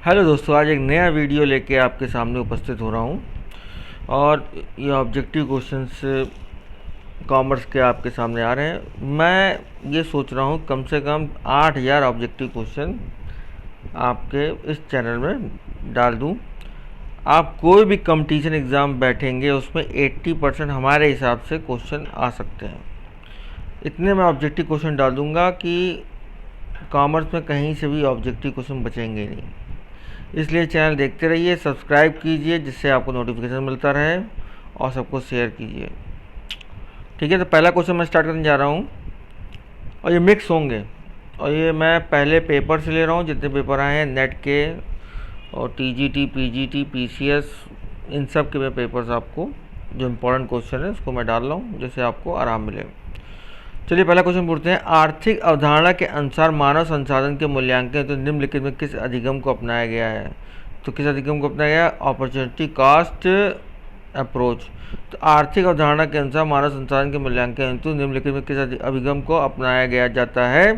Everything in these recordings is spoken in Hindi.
हेलो दोस्तों, आज एक नया वीडियो लेके आपके सामने उपस्थित हो रहा हूँ और ये ऑब्जेक्टिव क्वेश्चंस कॉमर्स के आपके सामने आ रहे हैं। मैं ये सोच रहा हूँ कम से कम 8000 ऑब्जेक्टिव क्वेश्चन आपके इस चैनल में डाल दूँ। आप कोई भी कंपटीशन एग्ज़ाम बैठेंगे उसमें 80% हमारे हिसाब से क्वेश्चन आ सकते हैं। इतने मैं ऑब्जेक्टिव क्वेश्चन डाल दूँगा कि कॉमर्स में कहीं से भी ऑब्जेक्टिव क्वेश्चन बचेंगे नहीं। इसलिए चैनल देखते रहिए, सब्सक्राइब कीजिए जिससे आपको नोटिफिकेशन मिलता रहे और सबको शेयर कीजिए। ठीक है, तो पहला क्वेश्चन मैं स्टार्ट करने जा रहा हूँ और ये मिक्स होंगे और ये मैं पहले पेपर से ले रहा हूँ। जितने पेपर आए हैं नेट के और टीजीटी, पीजीटी, पीसीएस, इन सब के मैं पेपर्स आपको जो इम्पोर्टेंट क्वेश्चन है उसको मैं डाल रहा हूँ जिससे आपको आराम मिले। चलिए पहला क्वेश्चन पूछते हैं। आर्थिक अवधारणा के अनुसार मानव संसाधन के मूल्यांकन तो निम्नलिखित में किस अधिगम को अपनाया गया है? तो किस अधिगम को अपनाया गया? Opportunity cost approach. तो आर्थिक अवधारणा के अनुसार मानव संसाधन के मूल्यांकन हेतु निम्नलिखित में किस अभिगम को अपनाया गया जाता है?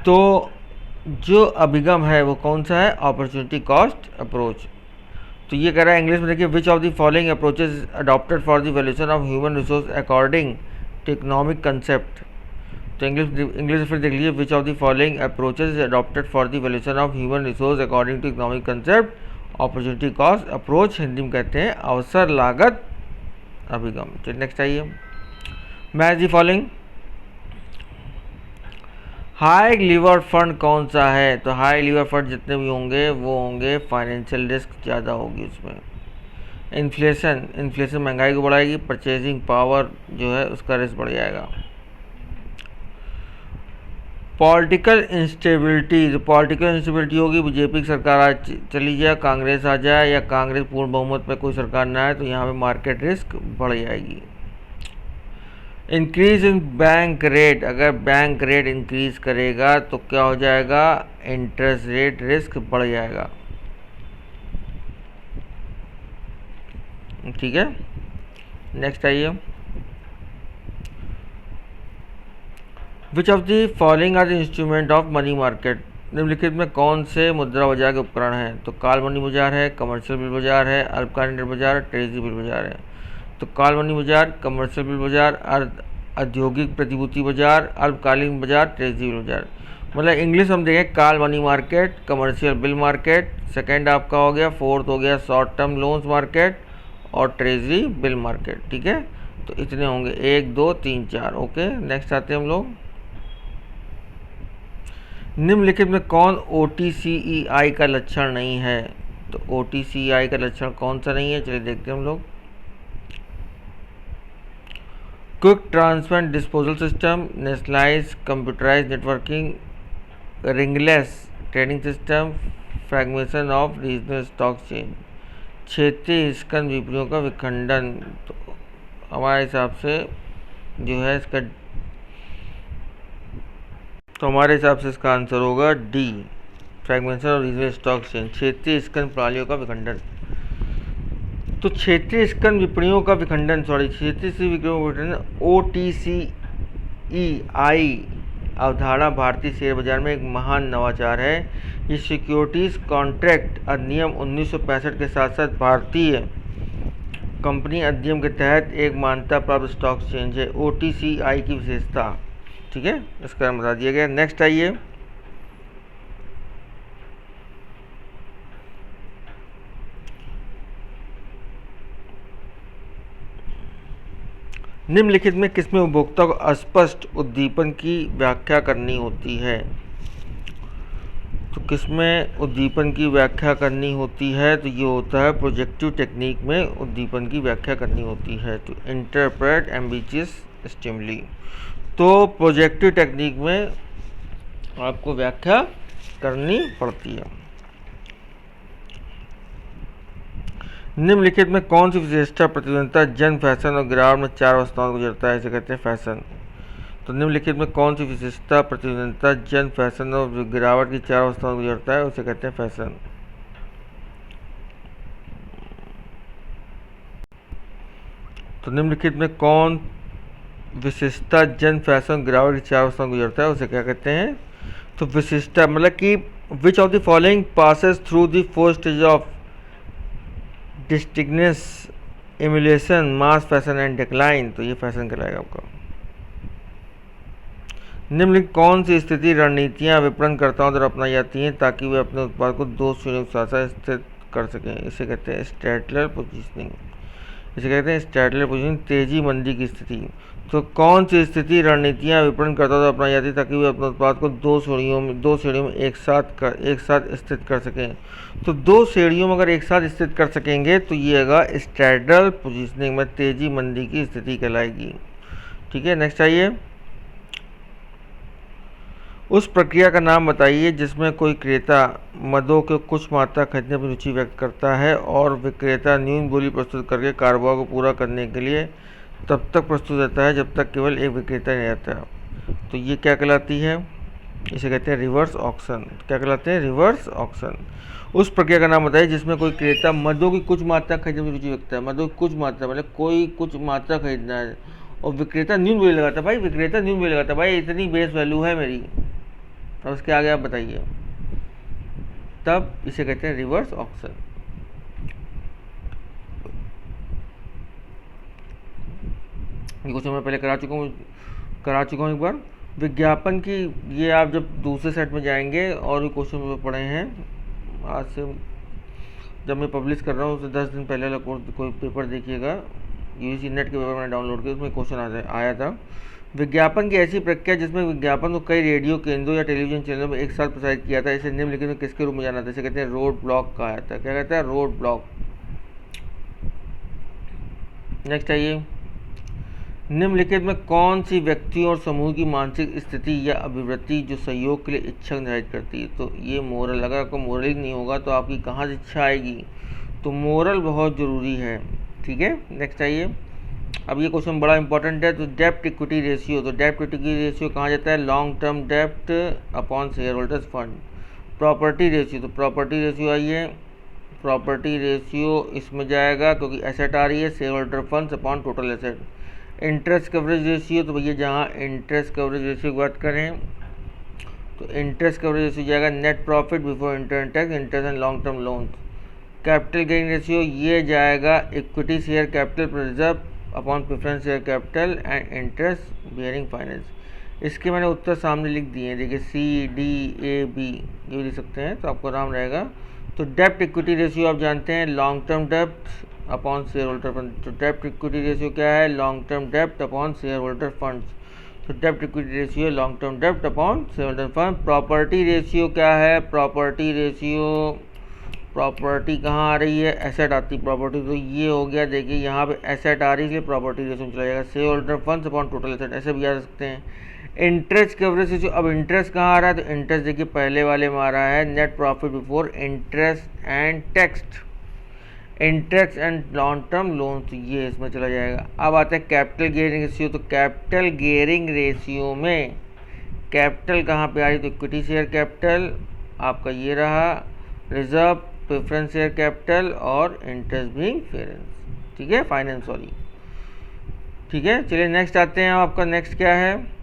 तो जो अभिगम है वो कौन सा है? Opportunity cost approach. तो ये कह रहा है इंग्लिश में, देखिए, which of the following approaches adopted for the valuation of human resource according to economic concept. तो इंग्लिश फिर देख लीजिए, which of the following approaches adopted for the valuation of human resource according to economic concept, opportunity cost approach. Hindi में कहते हैं अवसर लागत अभिगम। चलिए नेक्स्ट आइए, match the following. High liver fund कौन सा है? तो हाई लीवर फंड जितने भी होंगे वो होंगे फाइनेंशियल रिस्क ज़्यादा होगी उसमें। इन्फ्लेशन महंगाई को बढ़ाएगी, परचेजिंग पावर जो है उसका रिस्क बढ़ जाएगा। पॉलिटिकल इंस्टेबिलिटी, तो पॉलिटिकल इंस्टेबिलिटी होगी, बीजेपी की सरकार आज चली जाए, कांग्रेस आ जाए या कांग्रेस पूर्ण बहुमत में कोई सरकार ना आए तो यहाँ पे मार्केट रिस्क बढ़ जाएगी। इंक्रीज इन बैंक रेट, अगर बैंक रेट इंक्रीज करेगा तो क्या हो जाएगा? इंटरेस्ट रेट रिस्क बढ़ जाएगा। ठीक है, नेक्स्ट आइए। Which of the following are the instrument of money market. निम्नलिखित में कौन से मुद्रा बाजार के उपकरण हैं? तो काल मनी बाजार है, कमर्शियल बिल बाजार है, अल्पकालीन ऋण बाजार, ट्रेजरी बिल बाजार है। तो काल मनी बाजार, कमर्शियल बिल बाजार, औद्योगिक प्रतिभूति बाजार, अल्पकालीन बाजार, ट्रेजरी बिल बाजार। मतलब इंग्लिश हम देखें, काल money market, commercial bill market, second आपका हो गया, फोर्थ हो गया शॉर्ट टर्म लोन्स मार्केट और ट्रेजरी बिल मार्केट। ठीक है, तो इतने होंगे, 1 2 3 4। ओके, नेक्स्ट आते हैं हम लोग। निम्नलिखित में कौन OTCEI का लक्षण नहीं है? तो OTCEI का लक्षण कौन सा नहीं है? चलिए देखते हैं हम लोग। Quick transfer disposal system, nationalise computerise networking, ringless trading system, fragmentation of regional stock chain, क्षेत्रीय स्कंद विपणियों का विखंडन। तो हमारे हिसाब से जो है इसका, तो हमारे हिसाब से इसका आंसर होगा D, fragmentation of regional stock chain, क्षेत्रीय स्कंद प्रणालियों का विखंडन। तो क्षेत्रीय स्कंद विपणियों का विखंडन, क्षेत्रीय विपणियों OTCEI अवधारणा भारतीय शेयर बाजार में एक महान नवाचार है। ये सिक्योरिटीज कॉन्ट्रैक्ट अधिनियम 1965 के साथ साथ भारतीय कंपनी अधिनियम के तहत एक मान्यता प्राप्त स्टॉक एक्सचेंज है। OTCEI की विशेषता, ठीक है, इसका नाम बता दिया गया। नेक्स्ट आइए, निम्नलिखित में किसमें उपभोक्ता को अस्पष्ट उद्दीपन की व्याख्या करनी होती है? तो किसमें उद्दीपन की व्याख्या करनी होती है? तो ये होता है प्रोजेक्टिव टेक्निक में उद्दीपन की व्याख्या करनी होती है, टू इंटरप्रेट एम्बिशियस स्टिमुली। तो प्रोजेक्टिव टेक्निक में आपको व्याख्या करनी पड़ती है। निम्नलिखित में कौन सी विशेषता प्रतिद्वंद्विता जन्म फैशन और गिरावट में 4 अवस्थाओं को गुजरता है? इसे कहते हैं फैशन। तो निम्नलिखित में कौन सी विशेषता प्रतिद्वंद्विता जन्म फैशन और गिरावट की 4 अवस्थाओं को गुजरता है? उसे कहते हैं फैशन। तो निम्नलिखित में कौन विशेषता जन्म फैशन गिरावट की 4 अवस्थाओं को गुजरता है? उसे क्या कहते हैं? तो विशिष्टता मतलब कि which of the following passes through the four stage of distinctness, emulation, mass, fashion and decline. तो ये फैशन कहलाएगा आपका। निम्नलिखित कौन सी स्थिति रणनीतियाँ विपणनकर्ताओं द्वारा अपनाई जाती हैं ताकि वे अपने उत्पाद को दो श्रेणियों के साथ साथ स्थित कर सकें? इसे कहते हैं स्ट्रैटलर पोजीशनिंग। इसे कहते हैं स्ट्रैटलर पोजीशनिंग, तेजी मंदी की स्थिति। तो कौन सी स्थिति रणनीतियाँ विपणनकर्ताओं द्वारा अपनाई जाती है ताकि वे अपने उत्पाद को दो श्रेणियों में एक साथ स्थित कर सकें? तो दो श्रेणियों में अगर एक साथ स्थित कर सकेंगे तो ये होगा स्ट्रैटलर पोजीशनिंग में तेजी मंदी की स्थिति कहलाएगी। ठीक है, नेक्स्ट आइए। उस प्रक्रिया का नाम बताइए जिसमें कोई क्रेता मदों के कुछ मात्रा खरीदने पर रुचि व्यक्त करता है और विक्रेता न्यून बोली प्रस्तुत करके कारोबार को पूरा करने के लिए तब तक प्रस्तुत रहता है जब तक केवल एक विक्रेता नहीं रहता। तो ये क्या कहलाती है? इसे कहते हैं रिवर्स ऑक्शन। क्या कहलाते हैं? Reverse auction. उस प्रक्रिया का नाम बताइए जिसमें कोई क्रेता मदों की कुछ मात्रा खरीदने में रुचि व्यक्त है। मदों की कुछ मात्रा मतलब कोई कुछ मात्रा खरीदना है और विक्रेता न्यून बोली लगाता है। भाई विक्रेता न्यून बोली लगाता है, भाई इतनी बेस वैल्यू है मेरी, अब उसके आगे आप बताइए, तब इसे कहते हैं रिवर्स ऑक्शन। ये क्वेश्चन मैं पहले करा चुका हूँ एक बार। विज्ञापन की ये आप जब दूसरे सेट में जाएंगे और भी क्वेश्चन पढ़े हैं आज से, जब मैं पब्लिश कर रहा हूँ उससे 10 दिन पहले वाला कोई पेपर देखिएगा, यूजीसी नेट के पेपर मैंने डाउनलोड किया, उसमें क्वेश्चन आया था। विज्ञापन की ऐसी प्रक्रिया जिसमें विज्ञापन को कई रेडियो केंद्रों या टेलीविजन चैनलों में एक साथ प्रसारित किया था, इसे निम्नलिखित में किसके रूप में जाना था? इसे कहते हैं रोड ब्लॉक कहा जाता है। क्या कहता है? Road block. नेक्स्ट आइए। निम्नलिखित में कौन सी व्यक्ति और समूह की मानसिक स्थिति या अभिवृत्ति जो सहयोग के लिए इच्छा निर्धारित करती है? तो ये मोरल। अगर आपको मोरल ही नहीं होगा तो आपकी कहाँ से इच्छा आएगी? तो मोरल बहुत ज़रूरी है। ठीक है, नेक्स्ट आइए। अब ये क्वेश्चन बड़ा इंपॉर्टेंट है। तो डेप्ट इक्विटी रेशियो, तो डेप्ट इक्विटी रेशियो कहाँ जाता है? लॉन्ग टर्म डेप्ट upon share holders fund. Property ratio, तो प्रॉपर्टी रेशियो आइए, प्रॉपर्टी रेशियो इसमें जाएगा क्योंकि एसेट आ रही है, share holder funds upon total asset. Interest coverage ratio, तो भैया जहाँ इंटरेस्ट कवरेज रेशियो की बात करें तो इंटरेस्ट कवरेज रेशियो जाएगा net profit before interest tax, interest and long term loans. Capital gain ratio ये जाएगा equity share capital reserve upon preference share capital and interest bearing finance. इसके मैंने उत्तर सामने लिख दिए हैं, देखिए CDAB ये लिख सकते हैं तो आपको आराम रहेगा। तो डेप्ट इक्विटी रेशियो आप जानते हैं लॉन्ग टर्म डेप्ट अपॉन शेयर होल्डर फंड। तो डेप्ट इक्विटी रेशियो क्या है? लॉन्ग टर्म डेप्ट अपॉन शेयर होल्डर फंड्स। तो डेप्ट इक्विटी रेशियो लॉन्ग टर्म डेप्ट upon share holder fund. Property ratio क्या है? प्रॉपर्टी रेशियो, प्रॉपर्टी कहाँ आ रही है? एसेट आती है प्रॉपर्टी, तो ये हो गया। देखिए यहाँ पे एसेट आ रही है इसलिए प्रॉपर्टी रेशियो में चला जाएगा। Share holder funds upon total asset, ऐसे भी आ सकते हैं। इंटरेस्ट कवरेज रेशियो, अब इंटरेस्ट कहाँ आ रहा है? तो इंटरेस्ट देखिए पहले वाले में आ रहा है net profit before interest and tax, interest and long term loan, तो ये इसमें चला जाएगा। अब आता है कैपिटल गियरिंग रेशियो, तो कैपिटल गियरिंग रेशियो में कैपिटल कहाँ पे आ रही? तो इक्विटी शेयर कैपिटल आपका ये रहा, रिजर्व प्रेफरेंस शेयर कैपिटल और इंटरेस्ट बिंग फाइनेंस। ठीक है, फाइनेंस सॉरी। ठीक है, चलिए नेक्स्ट आते हैं। आपका नेक्स्ट क्या है?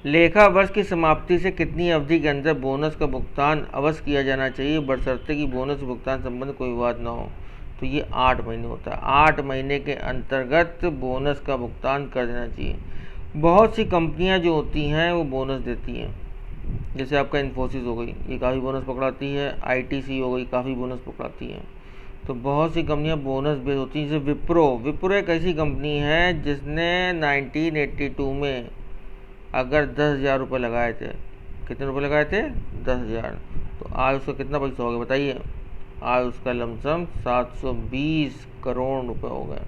लेखा वर्ष की समाप्ति से कितनी अवधि के अंदर बोनस का भुगतान अवश्य किया जाना चाहिए बशर्ते कि बोनस भुगतान संबंध कोई विवाद ना हो? तो ये 8 महीने होता है। 8 महीने के अंतर्गत बोनस का भुगतान कर देना चाहिए। बहुत सी कंपनियां जो होती हैं वो बोनस देती हैं, जैसे आपका इन्फोसिस हो गई, ये काफ़ी बोनस पकड़ाती है। ITC हो गई, काफ़ी बोनस पकड़ाती है। तो बहुत सी कंपनियां बोनस बेस्ड होती हैं। जैसे विप्रो एक ऐसी कंपनी है जिसने 1982 में अगर 10,000 रुपये लगाए थे, कितने रुपये लगाए थे? 10,000। तो आज उसका कितना पैसा हो गया बताइए? आज उसका लमसम 720 करोड़ रुपये हो गए।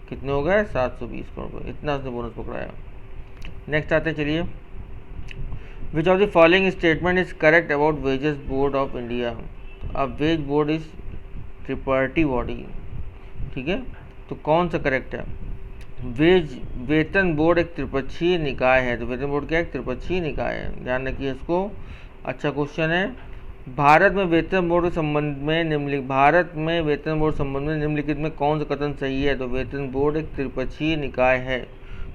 कितने हो गए? 720 करोड़ रुपये, इतना उसने बोनस पकड़ाया। नेक्स्ट आते चलिए। विच of the following statement is correct about wages board of India? अब वेज बोर्ड इज ट्रिपार्टी बॉडी। ठीक है, तो कौन सा करेक्ट है? वेतन बोर्ड एक त्रिपक्षीय निकाय है। तो वेतन बोर्ड क्या है? एक त्रिपक्षीय निकाय है, ध्यान रखिए इसको। अच्छा क्वेश्चन है। भारत में वेतन बोर्ड के संबंध में निम्नलिखित में कौन सा कथन सही है? तो वेतन बोर्ड एक त्रिपक्षीय निकाय है।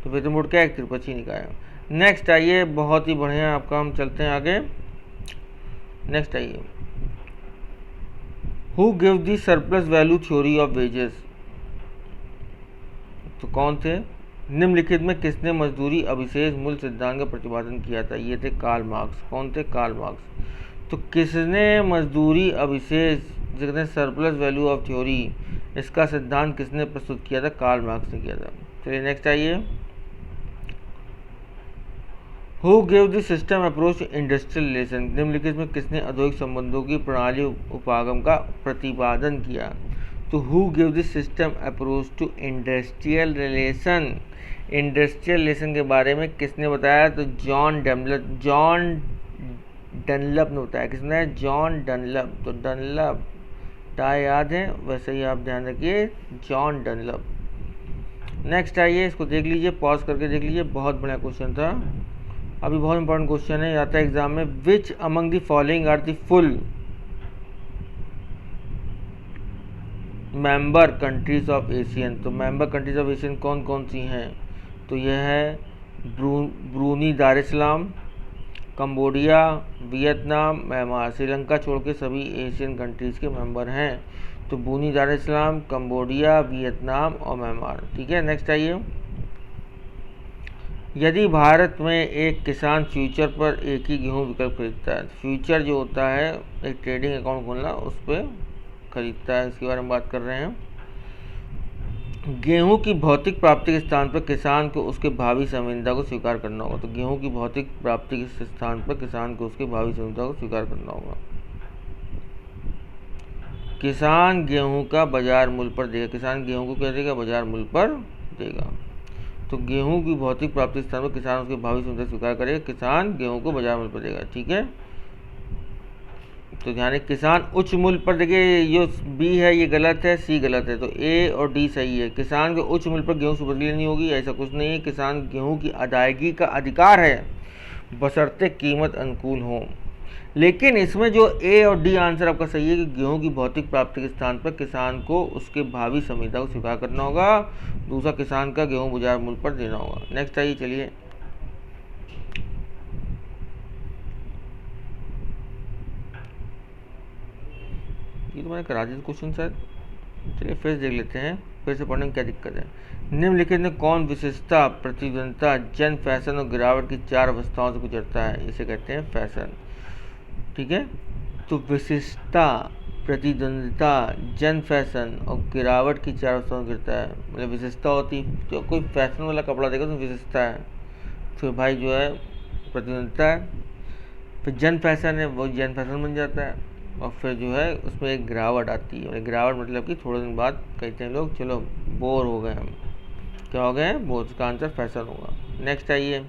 तो वेतन बोर्ड क्या है? एक त्रिपक्षीय निकाय है। नेक्स्ट आइए, बहुत ही बढ़िया आपका, हम चलते हैं आगे। नेक्स्ट आइए, who give the surplus value theory of wages. तो कौन थे? निम्नलिखित में किसने मजदूरी अभिशेष मूल्य सिद्धांत का प्रतिपादन किया था? ये थे कार्ल मार्क्स। कौन थे? Karl Marx. तो किसने मजदूरी अभिशेष, जिसने सरप्लस वैल्यू ऑफ थ्योरी, इसका सिद्धांत किसने प्रस्तुत किया था? कार्ल मार्क्स ने किया था। चलिए नेक्स्ट आइए, who give the system approach industrial relation. निम्नलिखित में किसने औद्योगिक संबंधों की प्रणाली उपागम का प्रतिपादन किया? तो who give the system approach to industrial relation. Industrial relation के बारे में किसने बताया? तो जॉन डनलप ने बताया। किसने? John Dunlop. तो डनलप टाई याद है, वैसे ही आप ध्यान रखिए, जॉन डनलप। नेक्स्ट आइए, इसको देख लीजिए, पॉज करके देख लीजिए, बहुत बढ़िया क्वेश्चन था, अभी बहुत इंपॉर्टेंट क्वेश्चन है, आता है एग्जाम में। Which among the following are the full member countries of ASEAN. तो मेंबर कंट्रीज ऑफ एशियन कौन कौन सी हैं? तो यह है Brunei Darussalam, Cambodia, Vietnam, Myanmar. Sri Lanka छोड़ के सभी एशियन कंट्रीज़ के मेंबर हैं। तो ब्रूनी दारुसलाम, कंबोडिया, वियतनाम और म्यांमार। ठीक है, नेक्स्ट आइए, यदि भारत में एक किसान फ्यूचर पर एक ही गेहूं विकल्प खरीदता है, फ्यूचर जो होता है एक ट्रेडिंग अकाउंट खोलना, उस पर खरीदता है, इसके बारे में बात कर रहे हैं। गेहूं की भौतिक प्राप्ति के स्थान पर किसान को उसके भावी संविदा को स्वीकार करना होगा। तो गेहूं की भौतिक प्राप्ति के स्थान पर किसान को उसके भावी संविदा को स्वीकार करना होगा। किसान गेहूं का बाजार मूल्य पर देगा। किसान गेहूं को क्या देगा? बाजार मूल्य पर देगा। तो गेहूं की भौतिक प्राप्ति स्थान पर किसान उसके भावी संविदा स्वीकार करेगा। किसान गेहूं को बाजार मूल्य पर देगा। ठीक है, तो ध्यान रखिए, किसान उच्च मूल्य पर। देखिए ये बी है, ये गलत है, सी गलत है, तो ए और डी सही है। किसान के उच्च मूल्य पर गेहूं से बदली लेनी होगी, ऐसा कुछ नहीं है। किसान गेहूं की अदायगी का अधिकार है, बशर्ते कीमत अनुकूल हो। लेकिन इसमें जो ए और डी आंसर आपका सही है कि गेहूं की भौतिक प्राप्ति के स्थान पर किसान को उसके भावी संविदा को स्वीकार करना होगा। दूसरा, किसान का गेहूं बाजार मूल्य पर देना होगा। नेक्स्ट आइए, चलिए, ये तो मैंने करा दिया क्वेश्चन शायद। चलिए फिर देख लेते हैं, फिर से पढ़ने में क्या दिक्कत है। निम्नलिखित में कौन विशेषता, प्रतिद्वंदता, जन, फैशन और गिरावट की चार अवस्थाओं से गुजरता है? इसे कहते हैं फैशन। ठीक है, तो विशिष्टता, प्रतिद्वंदिता, जन, फैशन और गिरावट की चार अवस्थाओं से गिरता है। मतलब विशेषता होती, तो कोई फैशन वाला कपड़ा देखो तो विशेषता है, फिर भाई जो है प्रतिद्वंदिता है, फिर जन फैशन है, वो जन फैशन बन जाता है, और फिर जो है उसमें एक गिरावट आती है। गिरावट मतलब कि थोड़े दिन बाद कहते हैं लोग चलो बोर हो गए हम, क्या हो गए? बोर। उसका आंसर फैशन होगा। नेक्स्ट आइए,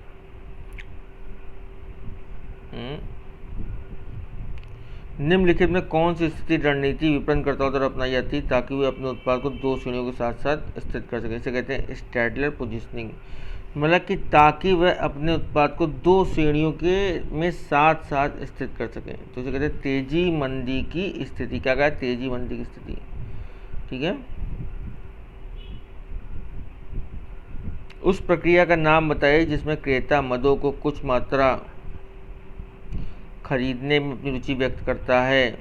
निम्नलिखित में कौन सी स्थिति रणनीति विपणनकर्ताओं द्वारा अपनाई जाती है ताकि वे अपने उत्पाद को दो श्रेणियों के साथ साथ स्थित कर सकें? इसे कहते हैं स्टैडलर पोजिशनिंग। मतलब कि ताकि वह अपने उत्पाद को दो श्रेणियों के में साथ साथ स्थित कर सकें। तो इसे कहते हैं तेजी मंदी की स्थिति। क्या कहा? तेजी मंदी की स्थिति। ठीक है, उस प्रक्रिया का नाम बताइए जिसमें क्रेता मदों को कुछ मात्रा खरीदने में अपनी रुचि व्यक्त करता है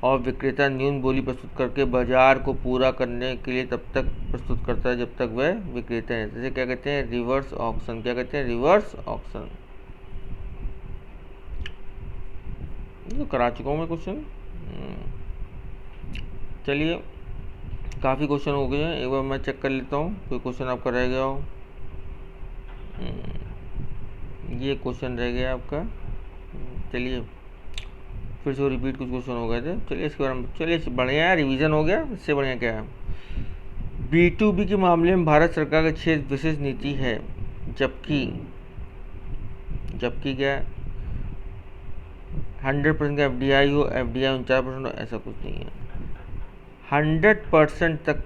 और विक्रेता न्यून बोली प्रस्तुत करके बाजार को पूरा करने के लिए तब तक प्रस्तुत करता है जब तक वह विक्रेता है। जैसे क्या कहते हैं? Reverse auction. क्या कहते हैं? Reverse auction. तो करा चुका हूँ मैं क्वेश्चन। चलिए, काफ़ी क्वेश्चन हो गए हैं, एक बार मैं चेक कर लेता हूँ कोई क्वेश्चन आपका रह गया हो। ये क्वेश्चन रह गया आपका। चलिए फिर से रिपीट कुछ क्वेश्चन हो गए थे। चलिए इसके बारे में, चलिए बढ़िया है, रिवीजन हो गया, इससे बढ़िया क्या है। B2B के मामले में भारत सरकार का क्षेत्र विशेष नीति है, जबकि क्या 100% का FDI हो, FDI 49% हो, ऐसा कुछ नहीं है। 100% तक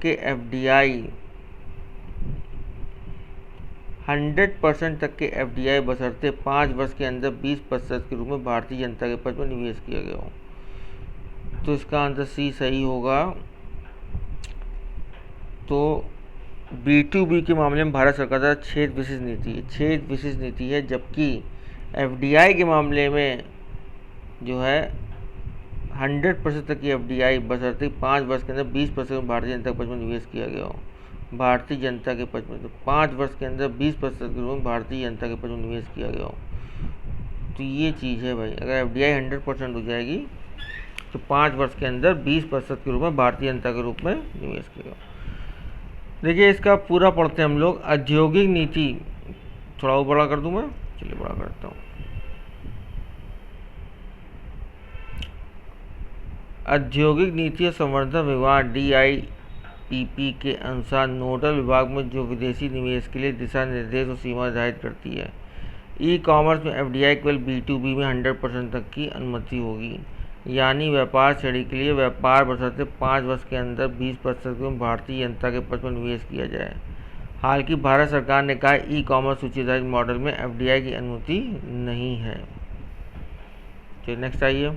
के FDI बशर्ते 5 वर्ष के अंदर 20% के रूप में भारतीय जनता के पक्ष में निवेश किया गया हो। तो इसका आंसर सी सही होगा। तो B2B के मामले में भारत सरकार द्वारा क्षेत्र विशेष नीति है, क्षेत्र विशेष नीति है, जबकि FDI के मामले में जो है 100% तक की FDI बशर्ते 5 वर्ष के अंदर 20% में भारतीय जनता के पक्ष में निवेश किया गया हो। भारतीय जनता के पक्ष में तो 5 वर्ष के अंदर 20% के रूप में भारतीय जनता के पक्ष में निवेश किया गया हो। तो ये चीज़ है भाई, अगर FDI 100% हो जाएगी तो 5 वर्ष के अंदर 20% के रूप में भारतीय जनता के रूप में निवेश किया गया। देखिए इसका पूरा पढ़ते हैं हम लोग। औद्योगिक नीति, थोड़ा वो बड़ा कर दूं मैं, चलिए बड़ा करता हूँ। औद्योगिक नीति और संवर्धन विभाग DIPP के अनुसार नोडल विभाग में जो विदेशी निवेश के लिए दिशा निर्देश और सीमा निर्धारित करती है। ई-कॉमर्स में FDI केवल B2B में 100% तक की अनुमति होगी, यानी व्यापार श्रेणी के लिए व्यापार बशर्ते 5 वर्ष के अंदर 20% में भारतीय जनता के पक्ष में निवेश किया जाए। हालांकि भारत सरकार ने कहा ई-कॉमर्स सूचीधारित मॉडल में FDI की अनुमति नहीं है। चलिए नेक्स्ट आइए।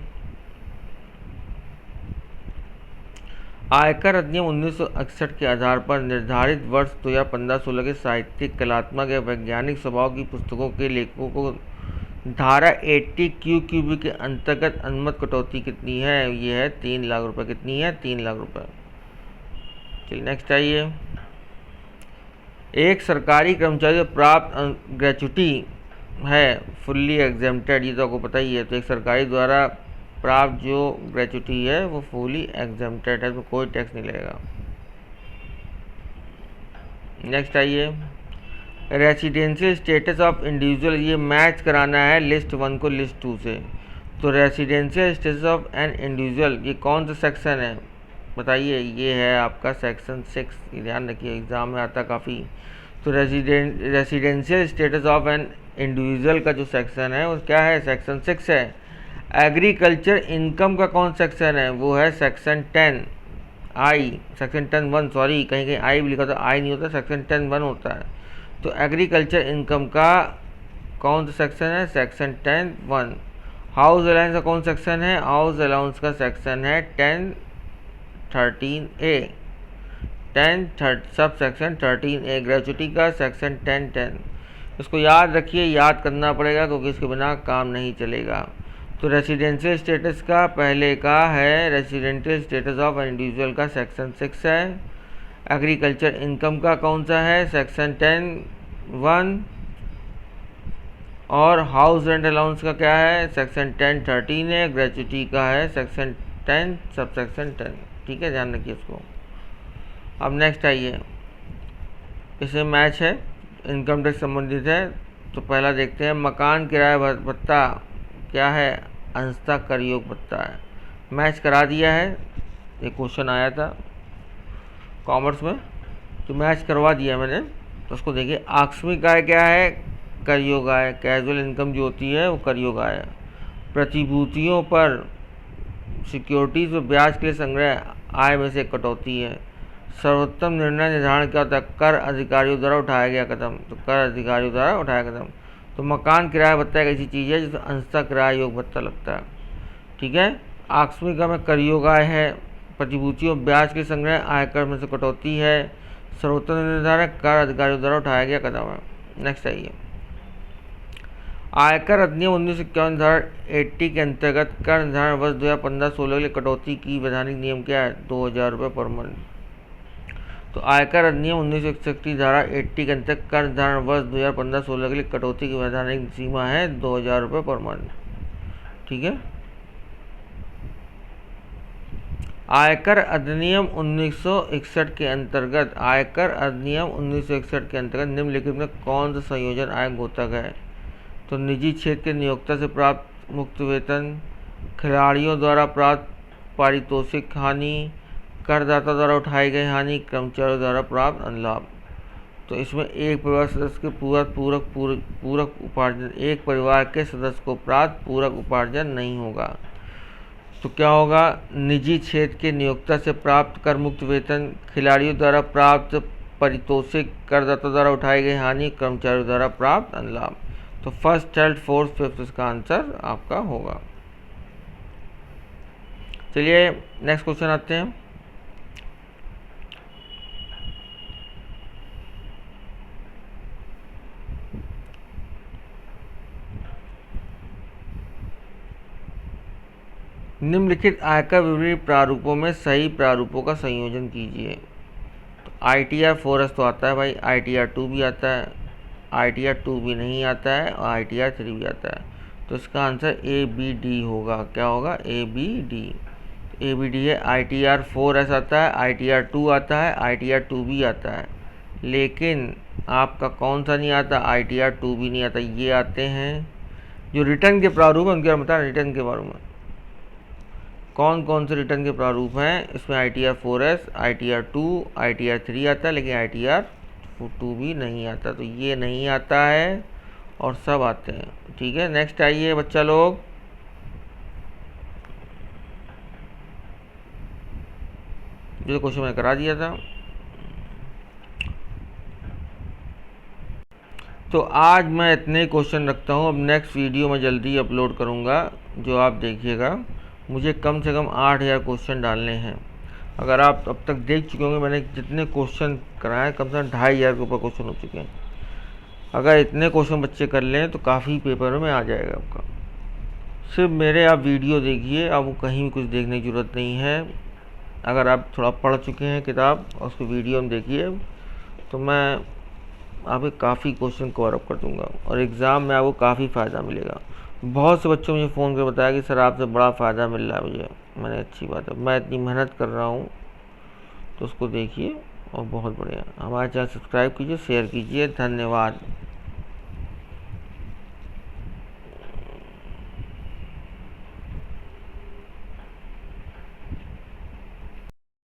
आयकर अधिनियम 1961 के आधार पर निर्धारित वर्ष 2015-16 के साहित्यिक, कलात्मक या वैज्ञानिक स्वभाव की पुस्तकों के लेखकों को धारा 80 QQB के अंतर्गत अनुमत कटौती कितनी है? ये है 3 लाख रुपए। कितनी है? 3 लाख रुपए। चलिए नेक्स्ट आइए। एक सरकारी कर्मचारी प्राप्त ग्रेच्युटी है फुल्ली एग्जेम्प्टेड, ये तो आपको पता ही है। तो एक सरकारी द्वारा प्राप्त जो ग्रेच्युटी है वो फुली एग्जेम्प्टेड है, तो कोई टैक्स नहीं लगेगा। नेक्स्ट आइए। रेसिडेंशियल स्टेटस ऑफ इंडिविजुअल, ये मैच कराना है लिस्ट 1 को लिस्ट 2 से। तो residential status of an individual, ये कौन सा सेक्शन है बताइए? ये है आपका सेक्शन 6, ध्यान रखिए एग्जाम में आता काफ़ी। तो residential status of an individual का जो सेक्शन है वो क्या है? सेक्शन 6 है। एग्रीकल्चर इनकम का कौन सेक्शन है? वो है सेक्शन 10 आई, सेक्शन 10(1), सॉरी कहीं कहीं आई भी लिखा था, आई नहीं होता, सेक्शन 10(1) होता है। तो एग्रीकल्चर इनकम का कौन सा सेक्शन है? सेक्शन 10(1). हाउस अलाउंस का कौन सेक्शन है? हाउस अलाउंस का सेक्शन है 10(13)A, 10 sub section 13A। Gratuity का सेक्शन 10(10). इसको याद रखिए, याद करना पड़ेगा क्योंकि इसके बिना काम नहीं चलेगा। तो रेसिडेंशियल स्टेटस का पहले का है, रेसिडेंशियल स्टेटस ऑफ इंडिविजुअल का सेक्शन 6 है। एग्रीकल्चर इनकम का कौन सा है? सेक्शन 10(1). और हाउस रेंट अलाउंस का क्या है? सेक्शन 10(13) है। ग्रेच्युटी का है सेक्शन 10 सब सेक्शन 10। ठीक है, ध्यान रखिए इसको। अब नेक्स्ट आइए, इसे मैच है, इनकम टैक्स संबंधित है। तो पहला देखते हैं, मकान किराया भत्ता क्या है? अंशतः कर योग भत्ता है। मैच करा दिया है, एक क्वेश्चन आया था कॉमर्स में, तो मैच करवा दिया मैंने। तो उसको देखिए, आकस्मिक आय क्या है? कर योग आय। कैजुअल इनकम जो होती है वो कर योग आय। प्रतिभूतियों पर सिक्योरिटीज और ब्याज के लिए संग्रह आय में से कटौती है। सर्वोत्तम निर्णय निर्धारण क्या होता है? कर अधिकारियों द्वारा उठाया गया कदम। तो कर अधिकारियों द्वारा उठाया कदम। तो मकान किराया भत्ता एक ऐसी चीज़ है जिसमें अंशतः किराया योग भत्ता लगता है। ठीक है, आकस्मिक में कर योग आय है। प्रतिभूतियों ब्याज के संग्रह आयकर में से कटौती है। सर्वोत्तम निर्धारण कर अधिकारियों द्वारा उठाया गया कदम है। नेक्स्ट आइए, आयकर अधिनियम 1951 धारा 80 के अंतर्गत कर निर्धारण वर्ष 2015-16 के लिए कटौती की वैधानिक नियम क्या है? 2000 रुपये पर मंथ। तो आयकर अधिनियम 1961 की धारा 80 के अंतर्गत कर निर्धारण वर्ष 2015-16 के लिए कटौती की वैधानिक सीमा है 2000 रुपये पर मंथ। ठीक है, आयकर अधिनियम 1961 के अंतर्गत, आयकर अधिनियम 1961 के अंतर्गत निम्नलिखित में कौन सा संयोजन आय घोतक है? तो निजी क्षेत्र के नियोक्ता से प्राप्त मुक्त वेतन, खिलाड़ियों द्वारा प्राप्त पारितोषिक हानि, करदाता द्वारा उठाई गई हानि, कर्मचारियों द्वारा प्राप्त अनुलाभ। तो इसमें एक परिवार सदस्य के पूरक उपार्जन, एक परिवार के सदस्य को प्राप्त पूरक उपार्जन नहीं होगा। तो क्या होगा? निजी क्षेत्र के नियोक्ता से प्राप्त कर मुक्त वेतन, खिलाड़ियों द्वारा प्राप्त पारितोषिक, करदाता द्वारा उठाई गई हानि, कर्मचारियों द्वारा प्राप्त अनुलाभ। तो फर्स्ट, थर्ड, फोर्थ, फिफ्थ इसका आंसर आपका होगा। चलिए नेक्स्ट क्वेश्चन आते हैं। निम्नलिखित आयकर विवरणी प्रारूपों में सही प्रारूपों का संयोजन कीजिए। तो ITR 4S तो आता है भाई, ITR 2 भी आता है, ITR 2 भी नहीं आता है और ITR 3 भी आता है। तो इसका आंसर ABD होगा। क्या होगा? ABD। ABD है। ITR 4S आता है, ITR 2 आता है, ITR 2 भी आता है, लेकिन आपका कौन सा नहीं आता? ITR 2 भी नहीं आता। ये आते हैं जो रिटर्न के प्रारूप हैं, उनके बारे में बता। रिटर्न के बारे में कौन कौन से रिटर्न के प्रारूप हैं? इसमें ITR 4S, ITR 2, ITR 3 आता है, लेकिन ITR 2 भी नहीं आता। तो ये नहीं आता है और सब आते हैं। ठीक है, नेक्स्ट आइए बच्चा लोग। जो क्वेश्चन मैंने करा दिया था। तो आज मैं इतने क्वेश्चन रखता हूँ। अब नेक्स्ट वीडियो मैं जल्दी अपलोड करूँगा, जो आप देखिएगा। मुझे कम से कम 8000 क्वेश्चन डालने हैं। अगर आप अब तक देख चुके होंगे मैंने जितने क्वेश्चन कराए, कम से कम 2500 के ऊपर क्वेश्चन हो चुके हैं। अगर इतने क्वेश्चन बच्चे कर लें तो काफ़ी पेपर में आ जाएगा आपका। सिर्फ मेरे आप वीडियो देखिए, आपको कहीं भी कुछ देखने की ज़रूरत नहीं है। अगर आप थोड़ा पढ़ चुके हैं किताब और उसको वीडियो में देखिए, तो मैं आपके काफ़ी क्वेश्चन कवर अप कर दूंगा और एग्ज़ाम में आपको काफ़ी फ़ायदा मिलेगा। बहुत से बच्चों ने मुझे फ़ोन कर बताया कि सर आपसे बड़ा फ़ायदा मिल रहा है मुझे। मैंने अच्छी बात है, मैं इतनी मेहनत कर रहा हूँ तो उसको देखिए और बहुत बढ़िया। हमारे चैनल सब्सक्राइब कीजिए, शेयर कीजिए। धन्यवाद।